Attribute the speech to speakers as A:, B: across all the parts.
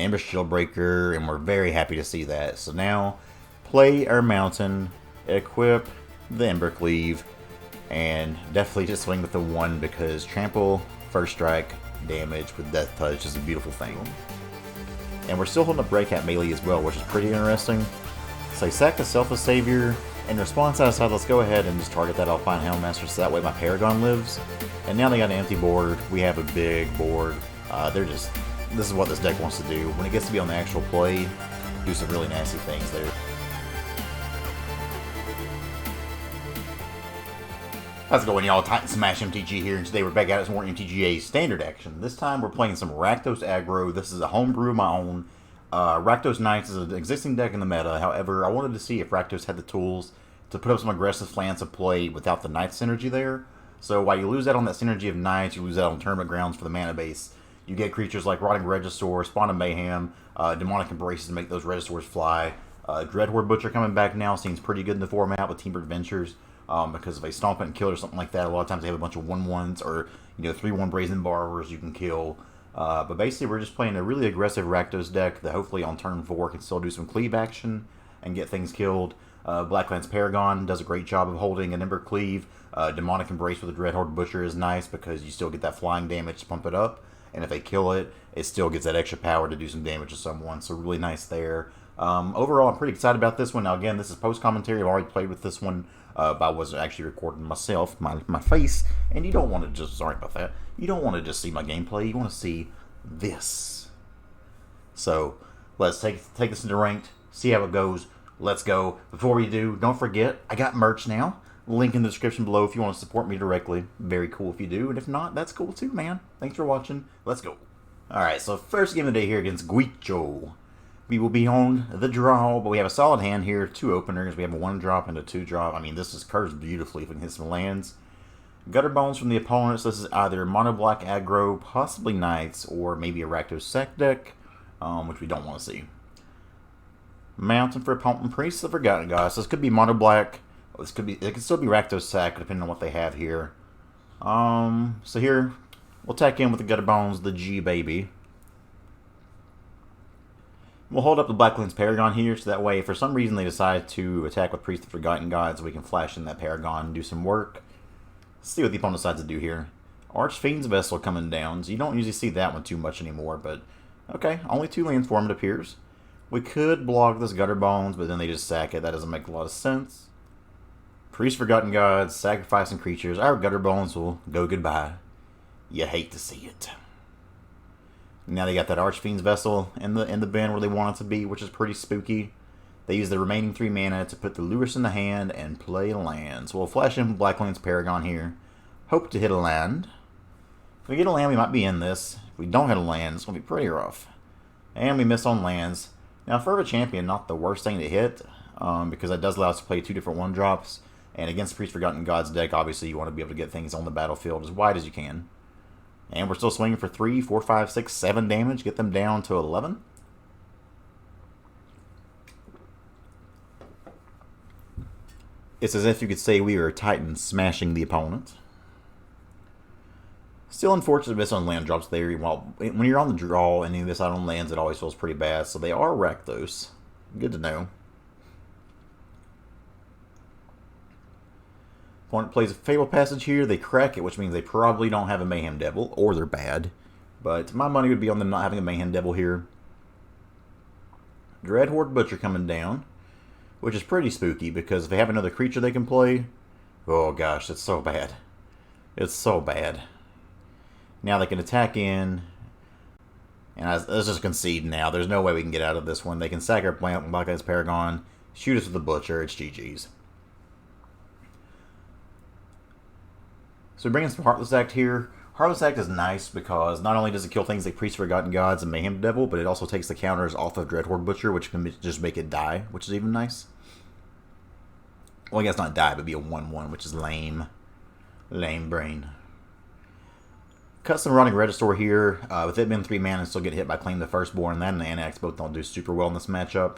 A: Ember Shieldbreaker, and we're very happy to see that. So now, play our Mountain, equip the Embercleave, and definitely just swing with the 1 because Trample, First Strike, damage with Death Touch is a beautiful thing. And we're still holding up Breakout melee as well, which is pretty interesting. So I sack the Selfless Savior. In response, I decided let's go ahead and just target that Alpine Houndmaster so that way my Paragon lives. And now they got an empty board. We have a big board. This is what this deck wants to do. When it gets to be on the actual play, do some really nasty things there. How's it going, y'all? Titan Smash MTG here, and today we're back at it some more MTGA standard action. This time we're playing some Rakdos Aggro. This is a homebrew of my own. Rakdos Knights is an existing deck in the meta. However, I wanted to see if Rakdos had the tools to put up some aggressive slants of play without the Knight synergy there. So while you lose out on that synergy of Knights, you lose out on Tournament Grounds for the mana base. You get creatures like Rotting Regisaur, Spawn of Mayhem, Demonic Embraces to make those Regisaurs fly. Dreadhorde Butcher coming back now seems pretty good in the format with Temur Elementals. Because if they stomp it and kill or something like that, a lot of times they have a bunch of 1/1s or 3/1 Brazen Borrowers you can kill. But basically, we're just playing a really aggressive Rakdos deck that hopefully on turn 4 can still do some cleave action and get things killed. Blacklance Paragon does a great job of holding an Embercleave. Demonic Embrace with a Dreadhorde Butcher is nice because you still get that flying damage to pump it up. And if they kill it, it still gets that extra power to do some damage to someone. So really nice there. Overall, I'm pretty excited about this one. Now, again, this is post-commentary. I've already played with this one. But I wasn't actually recording myself, my face. And you don't want to just, sorry about that, you don't want to just see my gameplay. You want to see this. So, let's take this into ranked, see how it goes. Let's go. Before we do, don't forget, I got merch now. Link in the description below if you want to support me directly. Very cool if you do. And if not, that's cool too, man. Thanks for watching. Let's go. Alright, so first game of the day here against Guicho. We will be on the draw, but we have a solid hand here. 2 openers. We have a 1-drop and a 2-drop. I mean, this is curves beautifully if we can hit some lands. Gutterbones from the opponents. This is either Mono Black Aggro, possibly Knights, or maybe a Rakdos Sac deck, which we don't want to see. Mountain for opponent. Priest of the Forgotten Gods. This could be Mono Black. It could still be Rakdos Sac, depending on what they have here. So here, we'll attack in with the Gutterbones, the G baby. We'll hold up the Blacklance Paragon here, so that way, if for some reason they decide to attack with Priest of Forgotten Gods, we can flash in that Paragon and do some work. Let's see what the opponent decides to do here. Archfiend's Vessel coming down, so you don't usually see that one too much anymore, but okay, only 2 lands for him, it appears. We could block this Gutterbones, but then they just sack it. That doesn't make a lot of sense. Priest of Forgotten Gods, sacrificing creatures. Our Gutterbones will go goodbye. You hate to see it. Now they got that Archfiend's Vessel in the bin where they want it to be, which is pretty spooky. They use the remaining 3 mana to put the Lures in the hand and play a land. So we'll flash in Blacklance Paragon here. Hope to hit a land. If we get a land, we might be in this. If we don't hit a land, it's going to be pretty rough. And we miss on lands. Now, Fervent Champion, not the worst thing to hit, because that does allow us to play 2 different 1-drops. And against Priest of Forgotten Gods deck, obviously you want to be able to get things on the battlefield as wide as you can. And we're still swinging for 3, 4, 5, 6, 7 damage. Get them down to 11. It's as if you could say we are Titan smashing the opponent. Still unfortunate to miss on land drops there. While when you're on the draw and you miss out on lands, it always feels pretty bad. So they are Rakdos. Good to know. Opponent plays a Fable Passage here. They crack it, which means they probably don't have a Mayhem Devil, or they're bad. But my money would be on them not having a Mayhem Devil here. Dreadhorde Butcher coming down, which is pretty spooky, because if they have another creature they can play, oh gosh, it's so bad. It's so bad. Now they can attack in, and let's just concede now. There's no way we can get out of this one. They can sack our Blacklance Paragon, shoot us with the Butcher, it's GG's. So we bring in some Heartless Act here. Heartless Act is nice because not only does it kill things like Priest of Forgotten Gods and Mayhem Devil, but it also takes the counters off of Dreadhorde Butcher, which can just make it die, which is even nice. Well, I guess not die, but be a 1/1, which is lame. Lame brain. Cut some Rotting Regisaur here. With it being 3 mana, still get hit by Claim the Firstborn. That and the Annex both don't do super well in this matchup.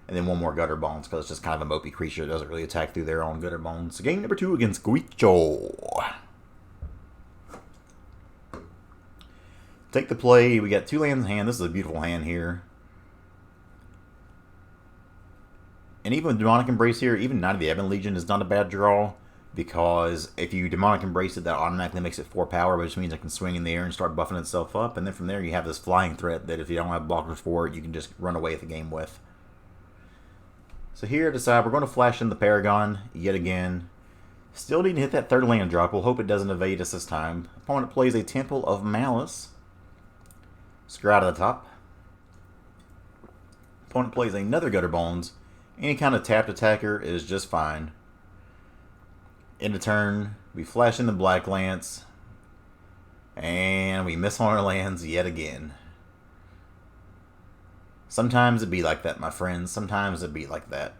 A: And then 1 more Gutterbones, because it's just kind of a mopey creature that doesn't really attack through their own Gutterbones. So game number 2 against Guicho. Take the play. We got 2 lands in hand. This is a beautiful hand here. And even with Demonic Embrace here, even Knight of the Ebon Legion is not a bad draw. Because if you Demonic Embrace it, that automatically makes it 4 power, which means it can swing in the air and start buffing itself up. And then from there, you have this flying threat that if you don't have blockers for it, you can just run away with the game with. So here, decide we're going to flash in the Paragon yet again. Still need to hit that 3rd land drop. We'll hope it doesn't evade us this time. Opponent plays a Temple of Malice. Screw out of the top. Opponent plays another Gutterbones. Any kind of tapped attacker is just fine. End of turn, we flash in the Blacklance. And we miss on our lands yet again. Sometimes it be like that, my friends. Sometimes it be like that.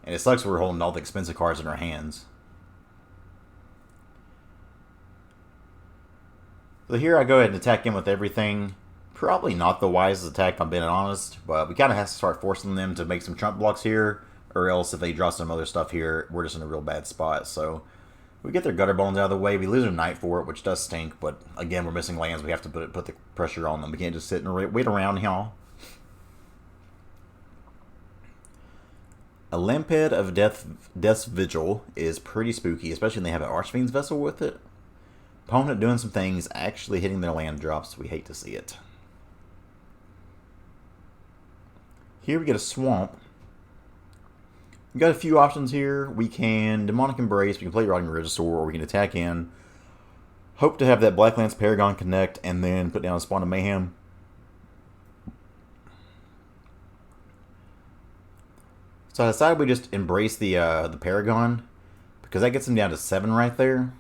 A: And it sucks we're holding all the expensive cards in our hands. So here I go ahead and attack in with everything. Probably not the wisest attack, if I'm being honest. But we kind of have to start forcing them to make some trump blocks here. Or else if they draw some other stuff here, we're just in a real bad spot. So we get their Gutterbones out of the way. We lose a Knight for it, which does stink. But again, we're missing lands. We have to put the pressure on them. We can't just sit and wait around, y'all. A Lampad of Death's Vigil is pretty spooky, especially when they have an Archfiend's Vessel with it. Opponent doing some things, actually hitting their land drops. We hate to see it. Here we get a Swamp. We got a few options here. We can Demonic Embrace, we can play Rotting Regisaur, or we can attack in. Hope to have that Blacklance Paragon connect, and then put down a Spawn of Mayhem. So I decided we just embrace the Paragon, because that gets them down to 7 right there.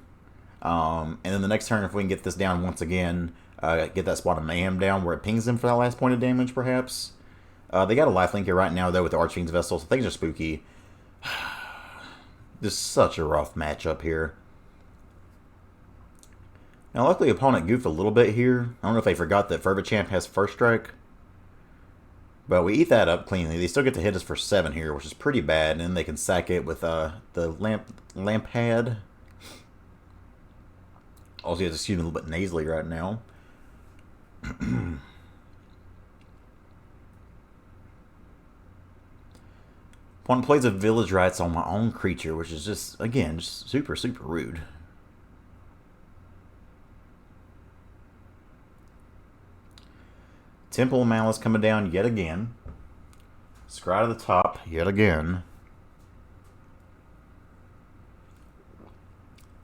A: And then the next turn, if we can get this down once again, get that Spawn of Mayhem down where it pings them for that last point of damage, perhaps. They got a lifelink here right now, though, with the Archfiend's Vessel, so things are spooky. Just such a rough matchup here. Now, luckily, opponent goofed a little bit here. I don't know if they forgot that Fervent Champ has First Strike. But we eat that up cleanly. They still get to hit us for 7 here, which is pretty bad. And then they can sack it with the Lampad. Also, you have to excuse me a little bit nasally right now. Opponent plays a Village Rites on my own creature, which is just, again, just super, super rude. Temple of Malice coming down yet again. Scry to the top yet again.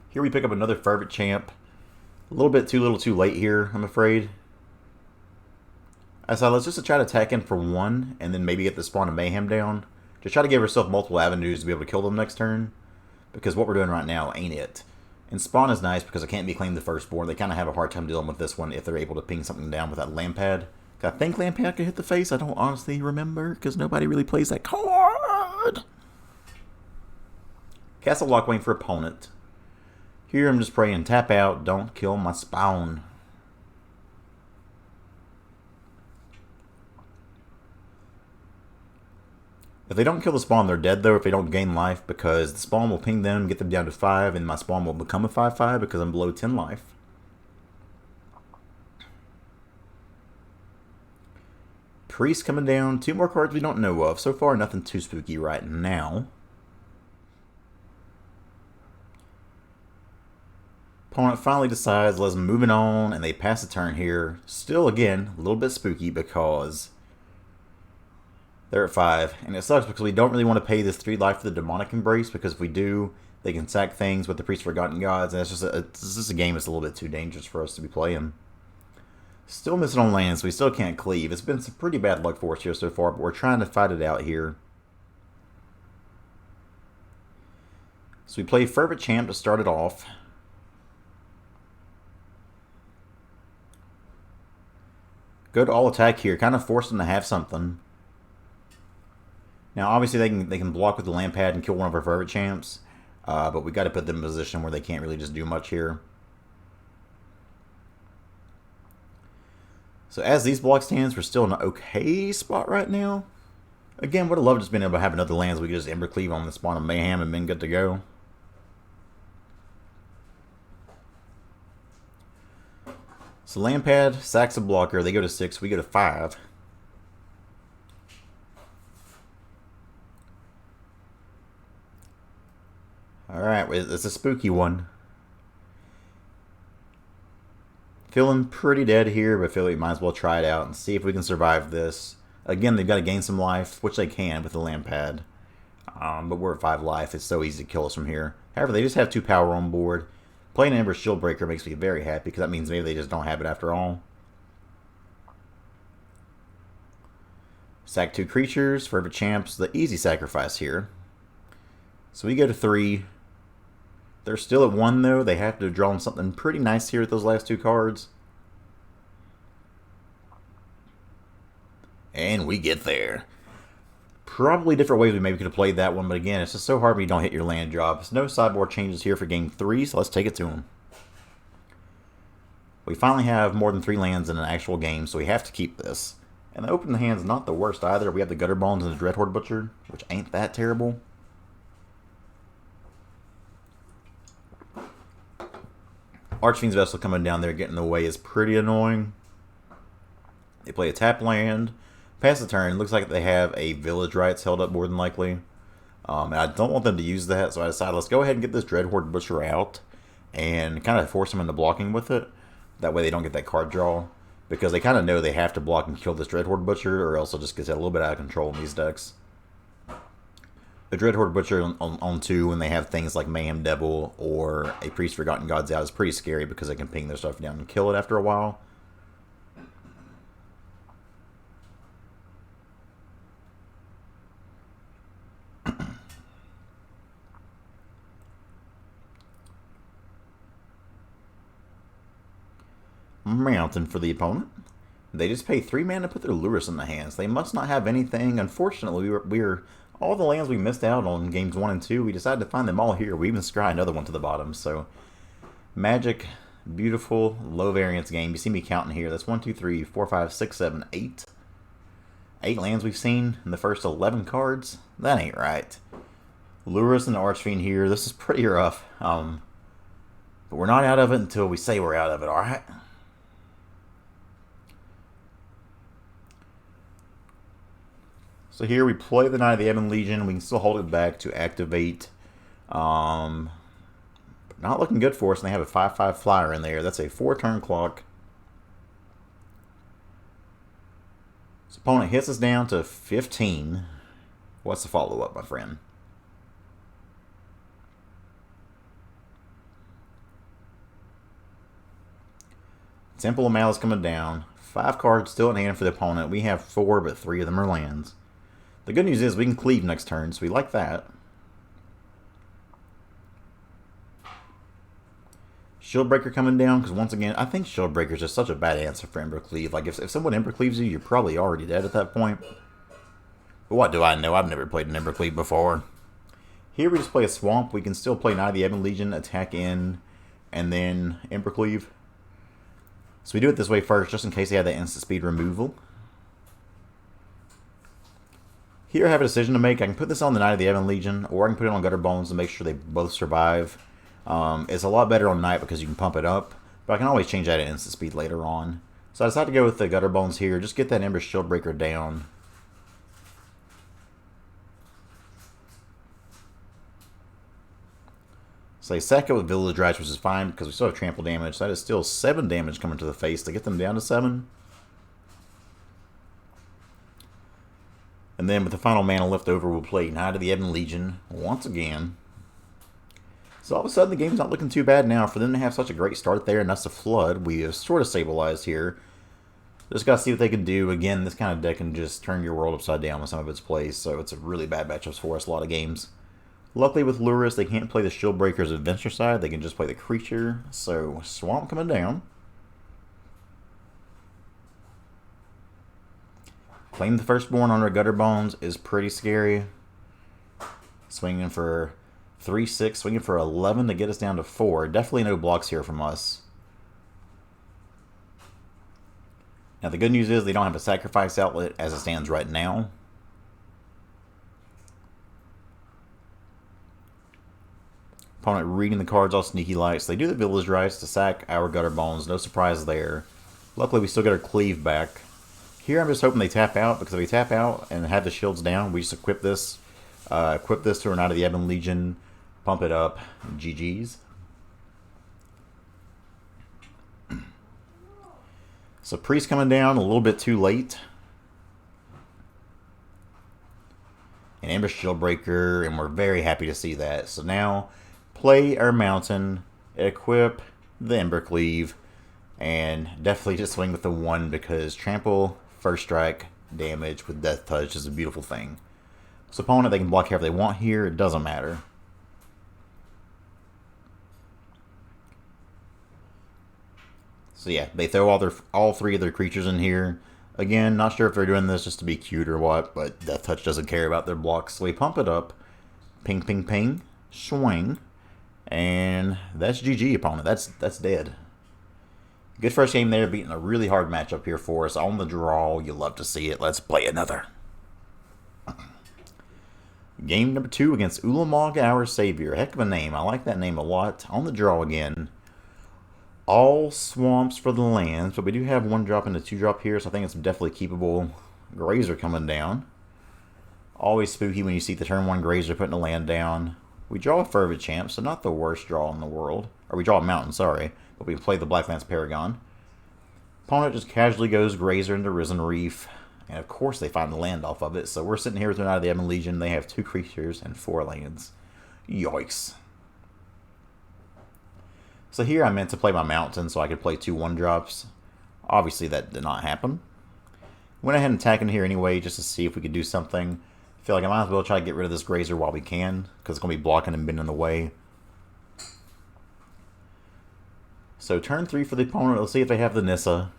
A: Here we pick up another Fervent Champ. A little bit too little too late here, I'm afraid. I said, let's just try to attack in for 1, and then maybe get the Spawn of Mayhem down. Just try to give ourselves multiple avenues to be able to kill them next turn. Because what we're doing right now ain't it. And Spawn is nice because it can't be claimed the firstborn. They kind of have a hard time dealing with this one if they're able to ping something down with that Lampad. I think Lampad could hit the face. I don't honestly remember because nobody really plays that card. Castle Lock waiting for opponent. Here I'm just praying, tap out, don't kill my Spawn. If they don't kill the Spawn, they're dead though if they don't gain life, because the Spawn will ping them, get them down to 5, and my Spawn will become a 5/5 because I'm below 10 life. Priest coming down, 2 more cards we don't know of. So far, nothing too spooky right now. Opponent finally decides, let's move it on, and they pass the turn here. Still, again, a little bit spooky because they're at 5, and it sucks because we don't really want to pay this 3 life for the Demonic Embrace, because if we do, they can sack things with the Priest of Forgotten Gods, and it's just a game that's a little bit too dangerous for us to be playing. Still missing on lands, so we still can't cleave. It's been some pretty bad luck for us here so far, but we're trying to fight it out here. So we play Fervent Champ to start it off. Go to all attack here, kind of force them to have something. Now, obviously, they can block with the Lampad and kill one of our Fervent Champs, but we got to put them in a position where they can't really just do much here. So as these block stands, we're still in an okay spot right now. Again, would have loved just being able to have another land so we could just Embercleave on the Spawn of Mayhem and been good to go. So land pad, Sac's a blocker. They go to 6. We go to 5. Alright, it's a spooky one. Feeling pretty dead here, but feel like we might as well try it out and see if we can survive this. Again, they've got to gain some life, which they can with the land pad. But we're at 5 life. It's so easy to kill us from here. However, they just have 2 power on board. Playing an Ember Shieldbreaker makes me very happy, because that means maybe they just don't have it after all. Sack 2 creatures, Fervent Champs, the easy sacrifice here. So we go to 3. They're still at 1 though. They have to have drawn something pretty nice here with those last 2 cards. And we get there. Probably different ways we maybe could have played that one, but again, it's just so hard when you don't hit your land drops. No sideboard changes here for game 3, so let's take it to them. We finally have more than 3 lands in an actual game, so we have to keep this. And the open hand's not the worst either. We have the Gutterbones and the Dreadhorde Butcher, which ain't that terrible. Archfiend's Vessel coming down there getting in the way is pretty annoying. They play a tap land. Pass the turn. Looks like they have a Village Rites held up more than likely. And I don't want them to use that, so I decided let's go ahead and get this Dreadhorde Butcher out and kind of force them into blocking with it. That way they don't get that card draw. Because they kind of know they have to block and kill this Dreadhorde Butcher, or else it just gets a little bit out of control in these decks. The Dreadhorde Butcher on 2 when they have things like Mayhem Devil or a Priest Forgotten Gods out is pretty scary because they can ping their stuff down and kill it after a while. Mountain for the opponent. They just pay 3 mana to put their Lurrus in the hands. They must not have anything. Unfortunately, we're all the lands we missed out on games 1 and 2. We decided to find them all here. We even scry another one to the bottom. So, Magic, beautiful, low variance game. You see me counting here. That's 1, 2, 3, 4, 5, 6, 7, 8. 8 lands we've seen in the first 11 cards. That ain't right. Lurrus and Archfiend here. This is pretty rough. But we're not out of it until we say we're out of it, alright? So here we play the Knight of the Ebon Legion. We can still hold it back to activate. But not looking good for us. And they have a 5/5 flyer in there. That's a 4-turn clock. So opponent hits us down to 15. What's the follow-up, my friend? Temple of Malice coming down. 5 cards still in hand for the opponent. We have 4, but 3 of them are lands. The good news is we can cleave next turn, so we like that. Shieldbreaker coming down, because once again, I think Shieldbreaker is just such a bad answer for Embercleave. Like, if someone Embercleaves you, you're probably already dead at that point. But what do I know? I've never played an Embercleave before. Here we just play a Swamp. We can still play Knight of the Ebon Legion, attack in, and then Embercleave. So we do it this way first, just in case they have that instant speed removal. Here I have a decision to make. I can put this on the Knight of the Ebon Legion, or I can put it on Gutterbones to make sure they both survive. It's a lot better on Knight because you can pump it up, but I can always change that to instant speed later on. So I decided to go with the Gutterbones here. Just get that Ember Shieldbreaker down. So they sack it with Village Rites, which is fine because we still have trample damage. So that is still 7 damage coming to the face to get them down to 7. And then with the final mana left over, we'll play Knight of the Ebon Legion once again. So all of a sudden, the game's not looking too bad now. For them to have such a great start there, and that's a flood, we have sort of stabilized here. Just got to see what they can do. Again, this kind of deck can just turn your world upside down with some of its plays, so it's a really bad matchup for us a lot of games. Luckily with Lurrus, they can't play the Shieldbreaker's Adventure side. They can just play the creature. So, Swamp coming down. Claim the Firstborn on our Gutterbones is pretty scary. Swinging for 3/6, swinging for 11 to get us down to 4. Definitely no blocks here from us. Now the good news is they don't have a sacrifice outlet as it stands right now. Opponent reading the cards all sneaky like. So they do the Village Rites to sack our Gutterbones. No surprise there. Luckily, we still get our cleave back. Here, I'm just hoping they tap out, because if they tap out and have the shields down, we just equip this to our Knight of the Ebon Legion, pump it up, GG's. So Priest coming down a little bit too late. An Ember Shieldbreaker, and we're very happy to see that. So now, play our Mountain, equip the Embercleave, and definitely just swing with the 1 because Trample, First Strike, damage with Death Touch is a beautiful thing. So opponent, they can block however they want here, it doesn't matter. So yeah, they throw all 3 of their creatures in here. Again, not sure if they're doing this just to be cute or what, but Death Touch doesn't care about their blocks. So we pump it up, ping, ping, ping, swing, and that's GG, opponent. That's dead. Good first game there, beating a really hard matchup here for us. On the draw, you love to see it. Let's play another. Game number 2 against Ulamog, our Savior. Heck of a name. I like that name a lot. On the draw again. All swamps for the lands, but we do have 1-drop and a 2-drop here, so I think it's definitely keepable. Grazer coming down. Always spooky when you see the turn 1 Grazer putting a land down. We draw a Fervent Champ, so not the worst draw in the world. Or we draw a Mountain, sorry. But we play the Blacklance Paragon. Opponent just casually goes Grazer into Risen Reef. And of course they find the land off of it. So we're sitting here with the Knight of the Ebon Legion. They have 2 creatures and 4 lands. Yikes. So here I meant to play my Mountain so I could play 2 1-drops. Obviously that did not happen. Went ahead and attacked in here anyway just to see if we could do something. I feel like I might as well try to get rid of this Grazer while we can, because it's going to be blocking and bending in the way. So turn 3 for the opponent. Let's see if they have the Nissa.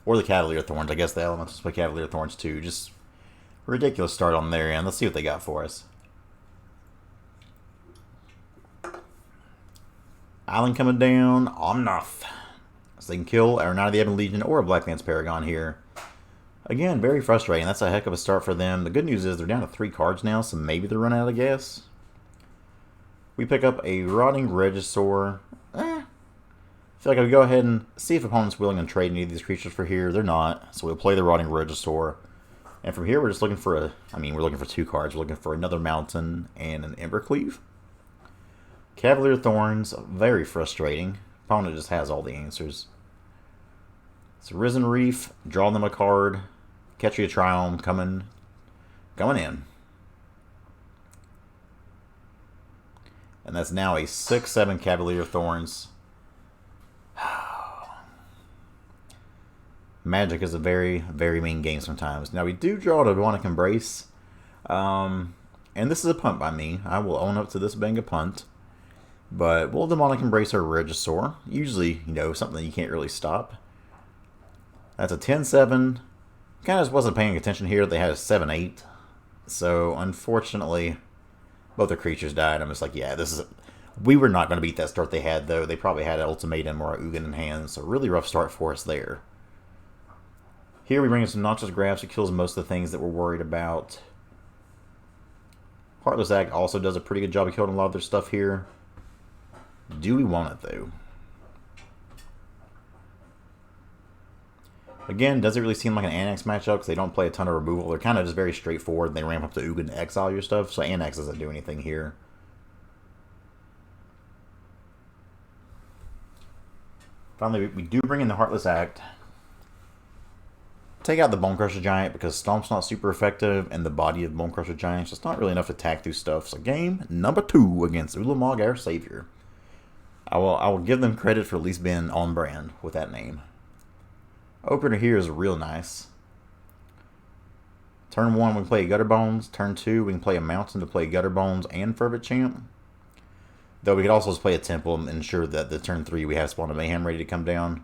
A: Or the Cavalier Thorns. I guess the Elementals play Cavalier Thorns too. Just a ridiculous start on their end. Let's see what they got for us. Island coming down. Omnath. So they can kill our Knight of the Ebon Legion or a Blacklance Paragon here. Again, very frustrating. That's a heck of a start for them. The good news is they're down to 3 cards now, so maybe they're running out of gas. We pick up a Rotting Regisaur. I feel like I would go ahead and see if opponent's willing to trade any of these creatures for here. They're not, so we'll play the Rotting Regisaur. And from here, we're just looking for we're looking for 2 cards. We're looking for another Mountain and an Embercleave. Cavalier Thorns, very frustrating. Opponent just has all the answers. So Risen Reef, draw them a card. Ketria Triumph coming in. And that's now a 6/7 Cavalier Thorns. Magic is a very, very mean game sometimes. Now we do draw a Demonic Embrace. And this is a punt by me. I will own up to this being a punt. But we'll Demonic Embrace our Regisaur. Usually, something that you can't really stop. That's a 10/7. Kind of just wasn't paying attention here. They had a 7/8. So, unfortunately, both their creatures died. I'm just like, yeah, we were not going to beat that start they had, though. They probably had an Ultimatum or a Ugin in hand. So, really rough start for us there. Here we bring in some Noxious Grasp. It kills most of the things that we're worried about. Heartless Act also does a pretty good job of killing a lot of their stuff here. Do we want it, though? Again, doesn't really seem like an Annex matchup because they don't play a ton of removal. They're kind of just very straightforward. They ramp up to Ugin to exile your stuff, so Annex doesn't do anything here. Finally, we do bring in the Heartless Act. Take out the Bonecrusher Giant because Stomp's not super effective, and the body of Bonecrusher Giant is just not really enough to attack through stuff. So game number 2 against Ulamog, our Savior. I will give them credit for at least being on brand with that name. Opener here is real nice. Turn 1 we play Gutterbones. Turn 2 we can play a Mountain to play Gutterbones and Fervent Champ. Though we could also just play a Temple and ensure that the turn 3 we have Spawn of Mayhem ready to come down.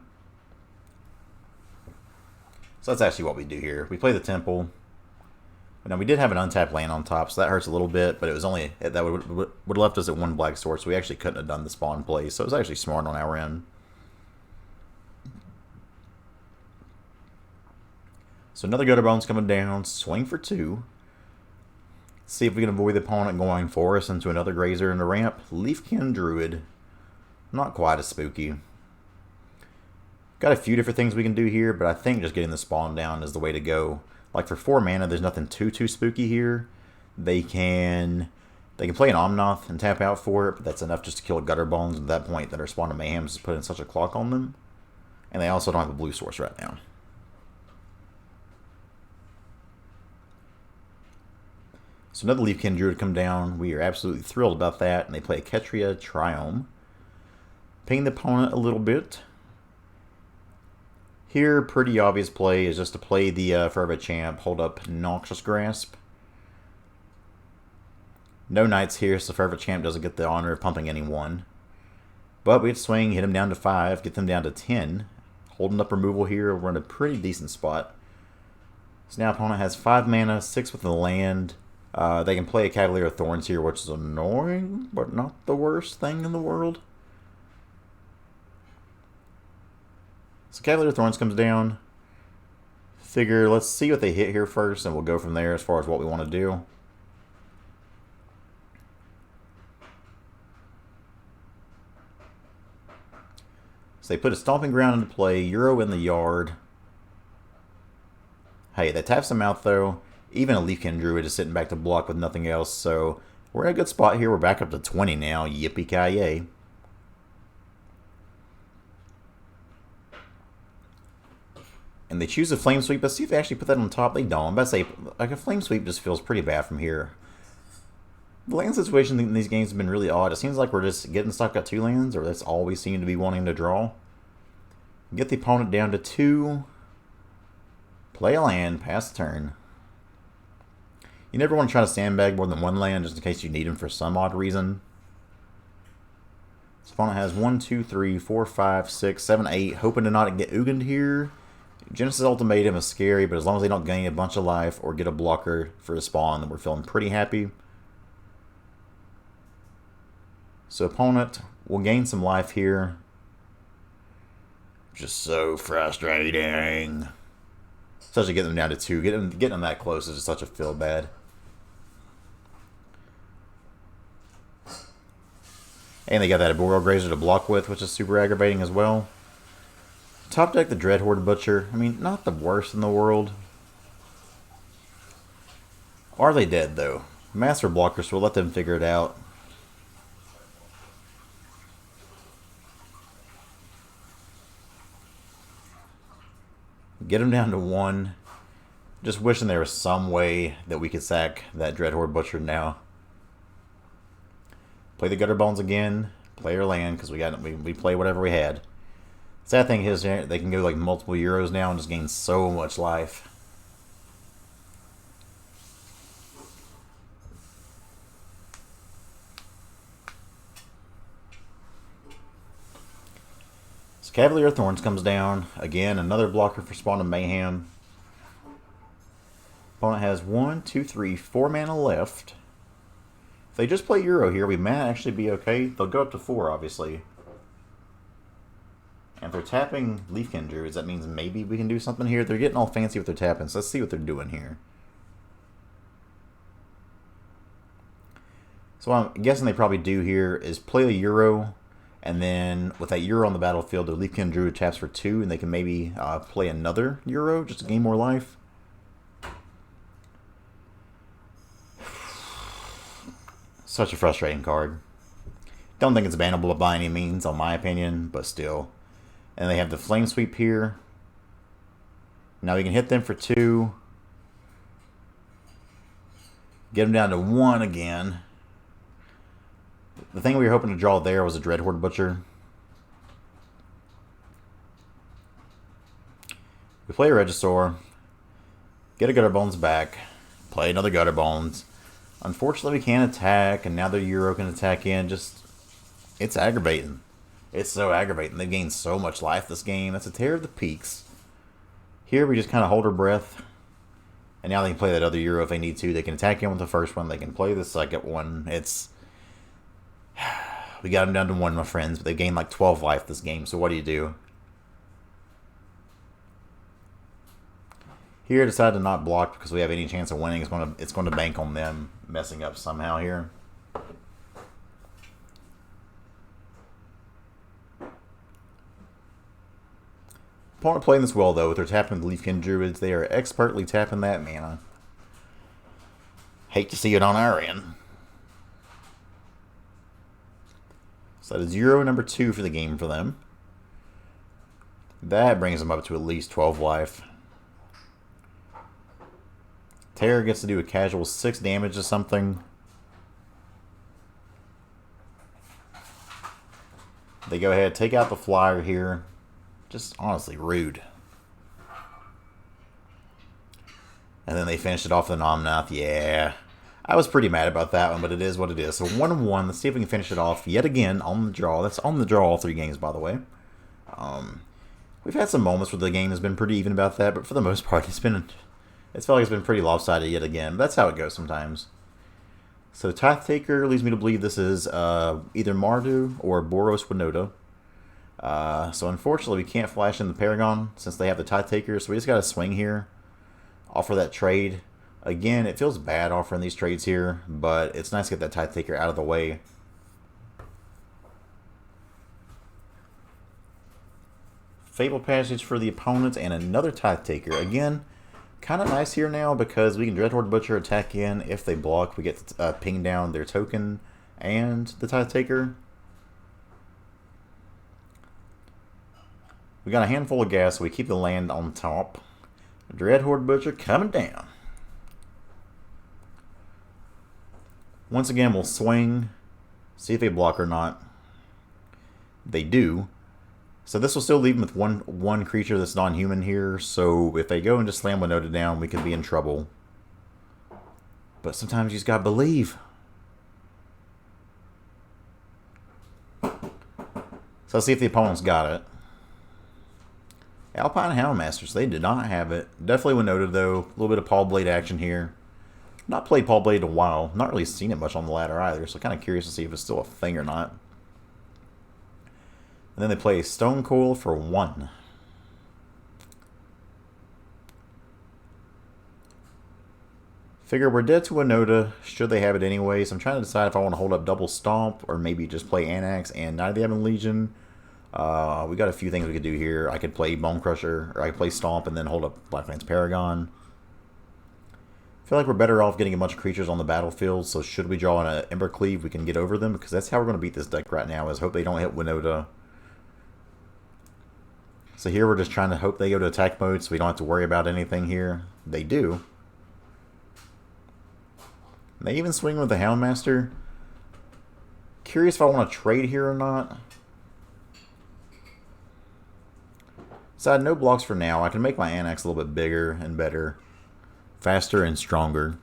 A: So that's actually what we do here. We play the Temple. Now we did have an untapped land on top, so that hurts a little bit, but it was only that would have left us at 1 black sword, so we actually couldn't have done the spawn play. So it was actually smart on our end. So another Gutterbones coming down, swing for 2. See if we can avoid the opponent going for us into another Grazer in the ramp. Leafkin Druid, not quite as spooky. Got a few different things we can do here, but I think just getting the spawn down is the way to go. Like for 4 mana, there's nothing too spooky here. They can play an Omnath and tap out for it, but that's enough just to kill Gutterbones at that point that our Spawn of Mayhem is putting such a clock on them. And they also don't have a blue source right now. So another Leafkin Druid come down. We are absolutely thrilled about that. And they play a Ketria Triome. Ping the opponent a little bit. Here, pretty obvious play is just to play the Fervent Champ, hold up Noxious Grasp. No Knights here, so Fervent Champ doesn't get the honor of pumping anyone. But we have to swing, hit them down to 5, get them down to 10. Holding up removal here, we're in a pretty decent spot. So now opponent has 5 mana, 6 with the land. They can play a Cavalier of Thorns here, which is annoying, but not the worst thing in the world. So Cavalier of Thorns comes down. Figure, let's see what they hit here first, and we'll go from there as far as what we want to do. So they put a Stomping Ground into play, Euro in the yard. Hey, that taps them out though. Even a Leafkin Druid is sitting back to block with nothing else, so we're in a good spot here. We're back up to 20 now. Yippee-ki-yay. And they choose a Flame Sweep. Let's see if they actually put that on top. They don't. I'm about to say, like, a Flame Sweep just feels pretty bad from here. The land situation in these games has been really odd. It seems like we're just getting stuck at 2 lands, or that's all we seem to be wanting to draw. Get the opponent down to 2. Play a land, pass the turn. You never want to try to sandbag more than 1 land just in case you need them for some odd reason. So opponent has 1, 2, 3, 4, 5, 6, 7, 8. Hoping to not get Ugin here. Genesis Ultimatum is scary, but as long as they don't gain a bunch of life or get a blocker for a spawn, then we're feeling pretty happy. So opponent will gain some life here. Just so frustrating. Especially getting them down to 2. Getting them that close is just such a feel bad. And they got that Ebon Grazer to block with, which is super aggravating as well. Top deck the Dreadhorde Butcher. I mean, not the worst in the world. Are they dead, though? Master blockers, so we'll let them figure it out. Get them down to 1. Just wishing there was some way that we could sack that Dreadhorde Butcher now. Play the Gutterbones again. Play our land, because we play whatever we had. Sad thing is, they can go like multiple Euros now and just gain so much life. So Cavalier of Thorns comes down. Again, another blocker for Spawn of Mayhem. Opponent has 1, 2, 3, 4 mana left. If they just play Euro here, we might actually be okay. They'll go up to 4, obviously. And if they're tapping Leafkin Druids, that means maybe we can do something here. They're getting all fancy with their tapping, so let's see what they're doing here. So what I'm guessing they probably do here is play a Euro, and then with that Euro on the battlefield, their Leafkin Druid taps for 2, and they can maybe play another Euro just to gain more life. Such a frustrating card. Don't think it's bannable by any means, on my opinion, but still. And they have the Flame Sweep here. Now we can hit them for 2. Get them down to 1 again. The thing we were hoping to draw there was a Dreadhorde Butcher. We play a Regisaur. Get a Gutterbones back. Play another Gutterbones. Unfortunately, we can't attack, and now their Euro can attack in. It's aggravating. It's so aggravating. They've gained so much life this game. That's a tear of the peaks. Here, we just kind of hold our breath. And now they can play that other Euro if they need to. They can attack in with the first one. They can play the second one. We got them down to 1, my friends. But they've gained like 12 life this game. So what do you do? Here, decide to not block because we have any chance of winning. It's going to bank on them messing up somehow here. Opponent playing this well, though, with their tapping the Leafkin Druids. They are expertly tapping that mana. Hate to see it on our end. So that is 0, number 2 for the game for them. That brings them up to at least 12 life. Terror gets to do a casual 6 damage to something. They go ahead, take out the flyer here. Just honestly rude. And then they finished it off with an Omnath. Yeah. I was pretty mad about that one, but it is what it is. So 1-1. Let's see if we can finish it off yet again on the draw. That's on the draw all 3 games, by the way. We've had some moments where the game has been pretty even about that, but for the most part, it's felt like it's been pretty lopsided yet again. But that's how it goes sometimes. So Tithe Taker leads me to believe this is either Mardu or Boros Winota. So unfortunately, we can't flash in the Paragon since they have the Tithe Taker, so we just got to swing here. Offer that trade. Again, it feels bad offering these trades here, but it's nice to get that Tithe Taker out of the way. Fable Passage for the opponents and another Tithe Taker. Again, kind of nice here now because we can Dreadhorde Butcher attack in. If they block, we get to ping down their token and the Tithe Taker. We got a handful of gas, so we keep the land on top. Dreadhorde Butcher coming down. Once again, we'll swing, see if they block or not. They do. So this will still leave them with one creature that's non-human here. So if they go and just slam Winota down, we could be in trouble. But sometimes you just gotta believe. So let's see if the opponent's got it. Alpine Houndmasters, they did not have it. Definitely Winota though. A little bit of Pawblade action here. Not played Pawblade in a while. Not really seen it much on the ladder either. So kind of curious to see if it's still a thing or not. And then they play Stone Coil for 1. Figure we're dead to Winota. Should they have it anyway? So I'm trying to decide if I want to hold up Double Stomp or maybe just play Anax and Knight of the Ebon Legion. We got a few things we could do here. I could play Bone Crusher, or I could play Stomp and then hold up Blacklance Paragon. I feel like we're better off getting a bunch of creatures on the battlefield, so should we draw in an Embercleave, we can get over them, because that's how we're going to beat this deck right now, is hope they don't hit Winota. So here we're just trying to hope they go to attack mode, so we don't have to worry about anything here. They do. And they even swing with the Houndmaster. Curious if I want to trade here or not. So I had no blocks for now. I can make my Anax a little bit bigger and better. Faster and stronger.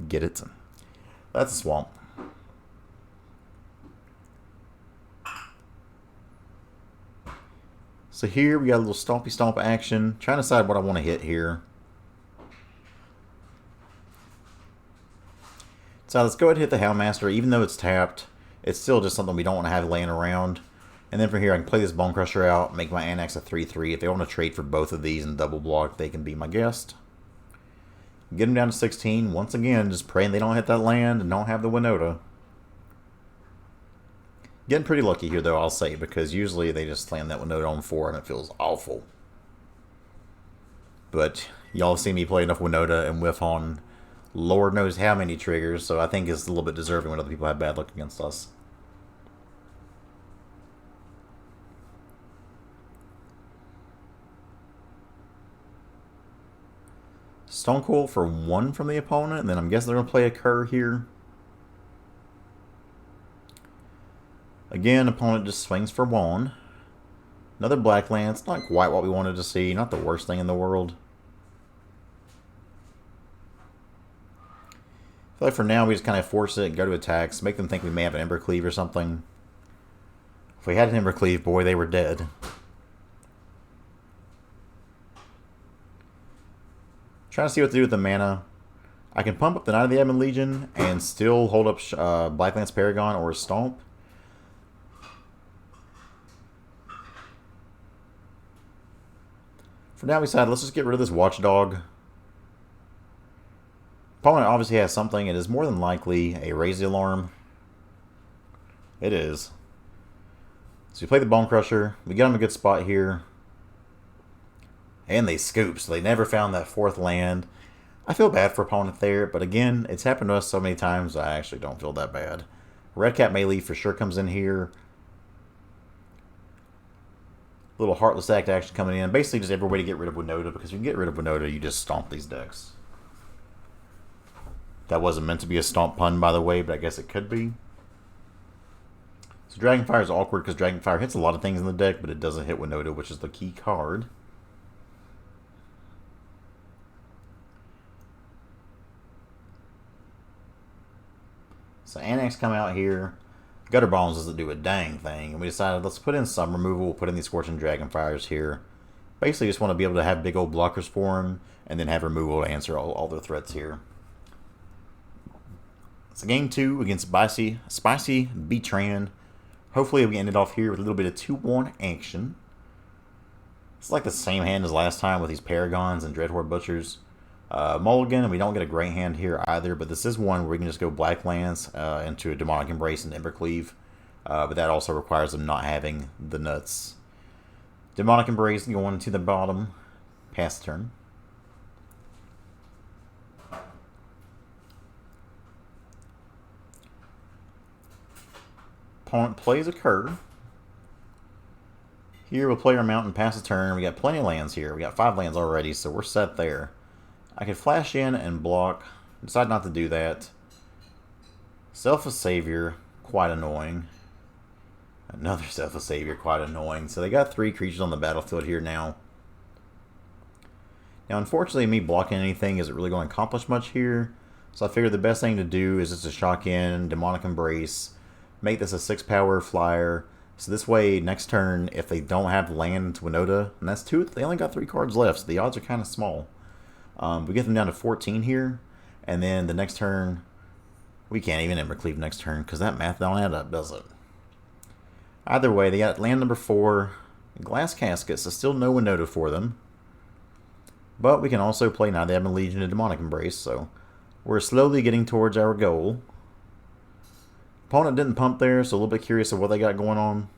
A: Get it? That's a swamp. So here we got a little stompy stomp action. Trying to decide what I want to hit here. So let's go ahead and hit the Houndmaster. Even though it's tapped, it's still just something we don't want to have laying around. And then from here, I can play this Bone Crusher out, make my Anax a 3/3. If they want to trade for both of these and double block, they can be my guest. Get them down to 16. Once again, just praying they don't hit that land and don't have the Winota. Getting pretty lucky here, though, I'll say, because usually they just slam that Winota on 4 and it feels awful. But y'all see me play enough Winota and whiff on Lord knows how many triggers, so I think it's a little bit deserving when other people have bad luck against us. Stone Coil for 1 from the opponent, and then I'm guessing they're going to play a Cur here. Again, opponent just swings for 1. Another Blacklance, not quite what we wanted to see, not the worst thing in the world. I feel like for now we just kind of force it, go to attacks, make them think we may have an Embercleave or something. If we had an Embercleave, boy, they were dead. Trying to see what to do with the mana. I can pump up the Knight of the Ebon Legion and still hold up Blacklance Paragon or Stomp. For now we decided, let's just get rid of this Watchdog. Opponent obviously has something. It is more than likely a Raise the Alarm. It is. So we play the Bone Crusher. We get him a good spot here. And they scoop, so they never found that fourth land. I feel bad for opponent there, but again, it's happened to us so many times, I actually don't feel that bad. Red Cap Melee for sure comes in here. Little Heartless Act action coming in. Basically just every way to get rid of Winota, because if you can get rid of Winota, you just stomp these decks. That wasn't meant to be a stomp pun, by the way, but I guess it could be. So Dragonfire is awkward because Dragonfire hits a lot of things in the deck, but it doesn't hit Winota, which is the key card. So Annex come out here. Gutterbones doesn't do a dang thing. And we decided, let's put in some removal. We'll put in these Scorching Dragonfires here. Basically, just want to be able to have big old blockers for them, and then have removal to answer all their threats here. So game 2 against Spicy Betran. Hopefully we end it off here with a little bit of 2-1 action. It's like the same hand as last time with these Paragons and Dreadhorde Butchers. Mulligan, and we don't get a great hand here either, but this is one where we can just go Blacklance into a Demonic Embrace and Embercleave, but that also requires them not having the nuts. Demonic Embrace going to the bottom, pass the turn. Opponent plays a card. Here we'll play our mountain, pass the turn. We got plenty of lands here. We got 5 lands already, so we're set there. I could flash in and block. Decide not to do that. Selfless Savior, quite annoying. Another Selfless Savior, quite annoying. So they got 3 creatures on the battlefield here now. Now, unfortunately, me blocking anything isn't really going to accomplish much here. So I figured the best thing to do is just to shock in, Demonic Embrace, make this a 6-power flyer. So this way, next turn, if they don't have land to Winota, and that's 2, they only got 3 cards left, so the odds are kind of small. We get them down to 14 here, and then the next turn, we can't even Embercleave next turn because that math don't add up, does it? Either way, they got land number 4, Glass Casket, so still no Winota for them. But we can also play Knight of the Ebon Legion and Demonic Embrace, so we're slowly getting towards our goal. Opponent didn't pump there, so a little bit curious of what they got going on.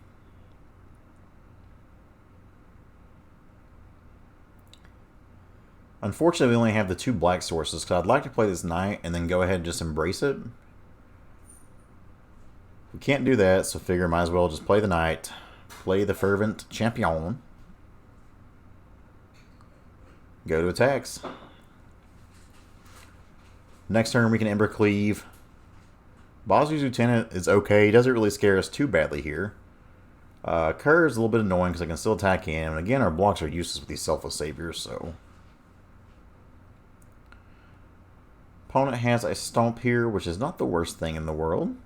A: Unfortunately, we only have the 2 black sources, because I'd like to play this Knight and then go ahead and just embrace it. We can't do that, so figure might as well just play the Knight. Play the Fervent Champion. Go to attacks. Next turn, we can Embercleave. Bosby's Lieutenant is okay. He doesn't really scare us too badly here. Kerr is a little bit annoying because I can still attack in. And again, our blocks are useless with these Selfless Saviors, so... Opponent has a Stomp here, which is not the worst thing in the world.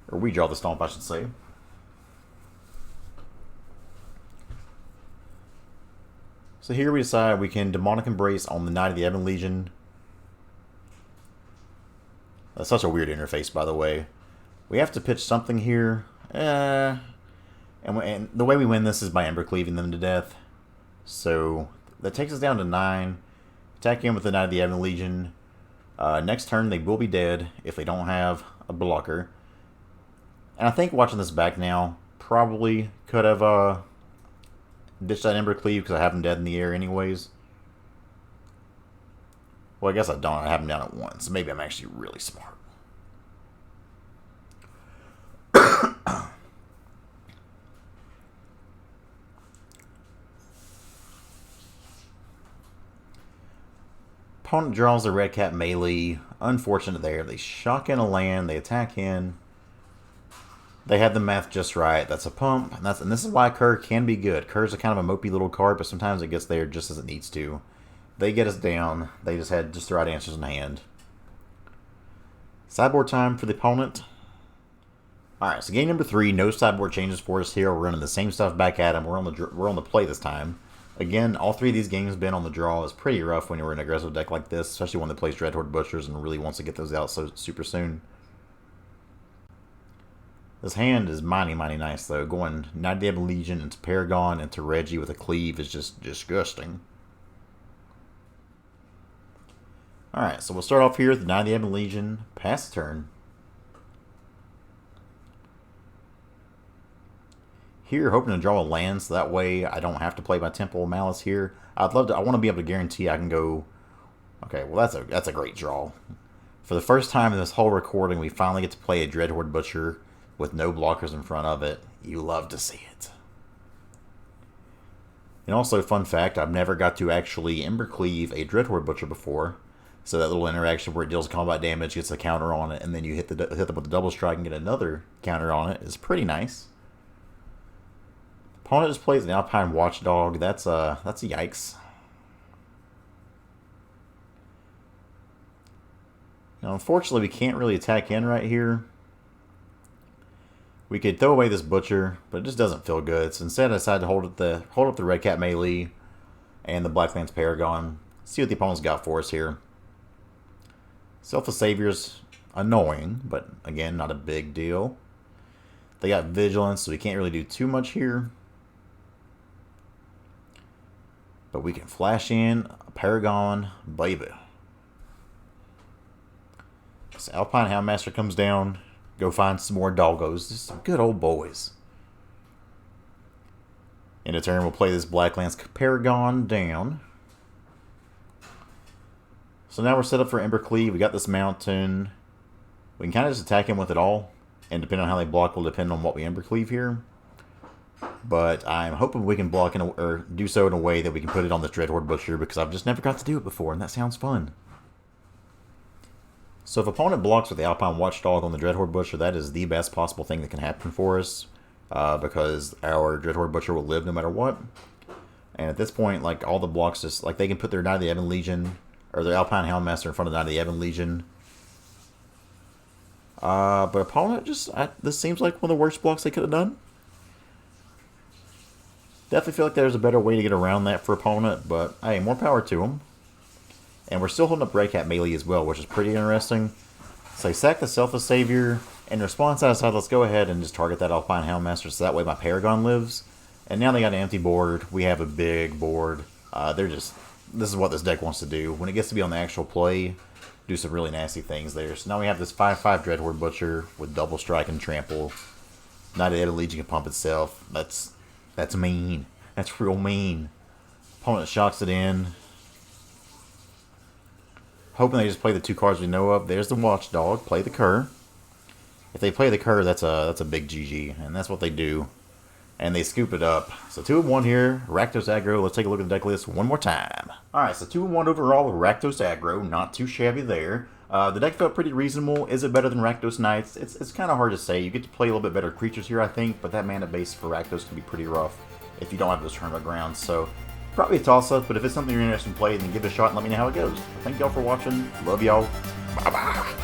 A: Or we draw the Stomp, I should say. So here we decide we can Demonic Embrace on the Knight of the Ebon Legion. That's such a weird interface, by the way. We have to pitch something here. And the way we win this is by Embercleaving them to death. So that takes us down to 9. Attack in with the Knight of the Ebon Legion. Next turn, they will be dead if they don't have a blocker. And I think watching this back now, probably could have ditched that Embercleave because I have them dead in the air anyways. Well, I guess I don't. I have them down at 1, so maybe I'm actually really smart. Opponent draws the Red Cap Melee. Unfortunate there. They shock in a land. They attack in. They had the math just right. That's a pump. And this is why Kerr can be good. Kerr's a kind of a mopey little card, but sometimes it gets there just as it needs to. They get us down. They just had just the right answers in hand. Sideboard time for the opponent. Alright, so game number 3. No sideboard changes for us here. We're running the same stuff back at them. We're on the play this time. Again, all 3 of these games been on the draw. It's pretty rough when you're in an aggressive deck like this, especially one that plays Dreadhorde Butchers and really wants to get those out so super soon. This hand is mighty nice, though. Going Knight of the Ebon Legion into Paragon into Reggie with a Cleave is just disgusting. Alright, so we'll start off here with the Knight of the Ebon Legion. Pass the turn. here, hoping to draw a land, so that way I don't have to play my Temple of Malice here. I want to be able to guarantee I can go. Okay, well that's a great draw. For the first time in this whole recording, we finally get to play a Dreadhorde Butcher with no blockers in front of it. You love to see it. And also, fun fact, I've never got to actually Embercleave a Dreadhorde Butcher before. So that little interaction where it deals combat damage, gets a counter on it, and then you hit them with the double strike and get another counter on it is pretty nice. Opponent just plays an Alpine Watchdog. That's a yikes. Now, unfortunately, we can't really attack in right here. We could throw away this Butcher, but it just doesn't feel good. So instead, I decided to hold up the Red Cat Melee and the Blacklance Paragon. See what the opponent's got for us here. Selfless Savior's annoying, but again, not a big deal. They got Vigilance, so we can't really do too much here. But we can flash in a Paragon, baby. So Alpine Houndmaster comes down. Go find some more doggos. Just some good old boys. In a turn, we'll play this Blacklance Paragon down. So now we're set up for Embercleave. We got this mountain. We can kind of just attack him with it all. And depending on how they block will depend on what we Embercleave here. But I'm hoping we can block or do so in a way that we can put it on this Dreadhorde Butcher, because I've just never got to do it before, and that sounds fun. So if opponent blocks with the Alpine Watchdog on the Dreadhorde Butcher, that is the best possible thing that can happen for us. Because our Dreadhorde Butcher will live no matter what. And at this point, like, all the blocks just, like, they can put their Knight of the Ebon Legion or the Alpine Houndmaster in front of the Knight of the Ebon Legion. But opponent just, this seems like one of the worst blocks they could have done. Definitely feel like there's a better way to get around that for opponent, but hey, more power to them. And we're still holding up Red Cat Melee as well, which is pretty interesting. So I sack the Selfless Savior. In response, I decided let's go ahead and just target that Alpine Houndmaster so that way my Paragon lives. And now they got an empty board. We have a big board. This is what this deck wants to do. When it gets to be on the actual play, do some really nasty things there. So now we have this 5/5 Dreadhorde Butcher with double strike and trample. Knight of the Ebon Legion can pump itself. That's mean. That's real mean. Opponent shocks it in. Hoping they just play the two cards we know of. There's the Watchdog. Play the Cur. If they play the Cur, that's a big GG, and that's what they do. And they scoop it up. So 2-1 here, Rakdos Aggro. Let's take a look at the deck list one more time. Alright, so 2-1 overall with Rakdos Aggro. Not too shabby there. The deck felt pretty reasonable. Is it better than Rakdos Knights? It's kind of hard to say. You get to play a little bit better creatures here, I think, but that mana base for Rakdos can be pretty rough if you don't have those tournament grounds. So probably a toss-up, but if it's something you're interested in playing, then give it a shot and let me know how it goes. Thank y'all for watching. Love y'all. Bye-bye.